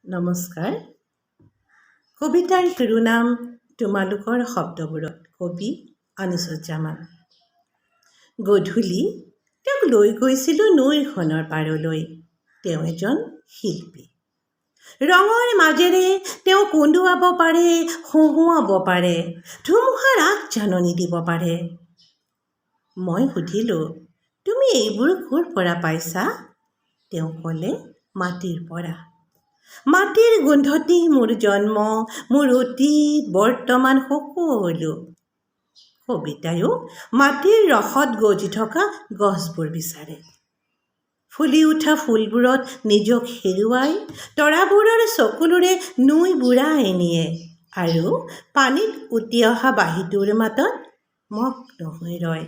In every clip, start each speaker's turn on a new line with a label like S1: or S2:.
S1: নমস্কাৰ। কবিতাৰ শিৰোনাম তোমালোকৰ শব্দবোৰত। কবি আনিছুজ্জামান। গধূলি তেওঁক লৈ গৈছিলোঁ নৈখনৰ পাৰলৈ। তেওঁ এজন শিল্পী। ৰঙৰ মাজেৰে তেওঁ কন্দুৱাব পাৰে, হহুৱাব পাৰে, ধুমুহাৰ আগজাননী দিব পাৰে। মই সুধিলোঁ, তুমি এইবোৰ ক'ৰ পৰা পাইছা? তেওঁ ক'লে, মাটিৰ পৰা। মাটিৰ গোন্ধতেই মোৰ জন্ম, মোৰ অতীত বৰ্তমান সকলো। কবিতায়ো মাটিৰ ৰসত গজি থকা গছবোৰ বিচাৰে। ফুলি উঠা ফুলবোৰত নিজক হেৰুৱাই তৰাবোৰৰ চকুলোৰে নৈ বুৰাই নিয়ে আৰু পানীত উটি অহা বাঁহীটোৰ মাতত মগ্ন হৈ ৰয়।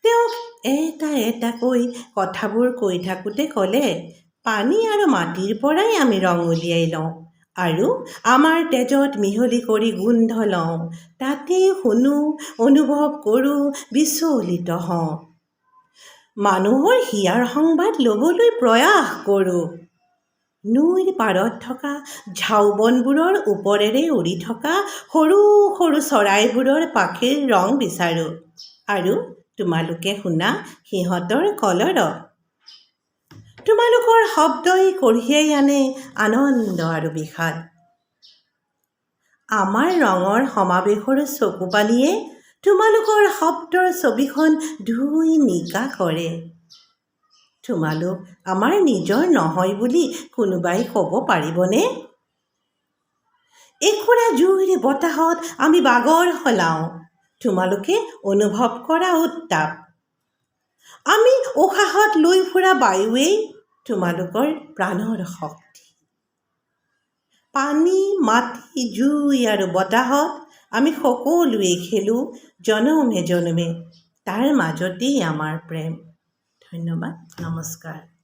S1: তেওঁক এটা এটাকৈ কথাবোৰ কৈ থাকোঁতে ক'লে, পানী আৰু মাটিৰ পৰাই আমি ৰং উলিয়াই লওঁ আৰু আমাৰ তেজত মিহলি কৰি গোন্ধ লওঁ। তাতেই শুনো, অনুভৱ কৰোঁ, বিচলিত হওঁ। মানুহৰ হিয়াৰ সংবাদ ল'বলৈ প্ৰয়াস কৰোঁ। নৈৰ পাৰত থকা ঝাউবনবোৰৰ ওপৰেৰে উৰি থকা সৰু সৰু চৰাইবোৰৰ পাখিৰ ৰং বিচাৰোঁ আৰু তোমালোকে শুনা সিহঁতৰ কলৰৱ। তোমালোকৰ শব্দই কঢ়িয়াই আনে আনন্দ আৰু বিষাদ। আমাৰ ৰঙৰ সমাৱেশৰ চকুপানীয়ে তোমালোকৰ শব্দৰ ছবিখন ধুই নিকা কৰে। তোমালোক আমাৰ নিজৰ নহয় বুলি কোনোবাই ক'ব পাৰিবনে? একুৰা জোৰে বতাহত আমি বাগৰ সলাওঁ। তোমালোকে অনুভৱ কৰা উত্তাপ। আমি উশাহত লৈ ফুৰা বায়ুৱেই তোমালোকৰ প্ৰাণৰ শক্তি। পানী, মাটি, জুই আৰু বতাহত আমি সকলোৱে খেলোঁ জনমে জনমে। তাৰ মাজতেই আমাৰ প্ৰেম। ধন্যবাদ। নমস্কাৰ।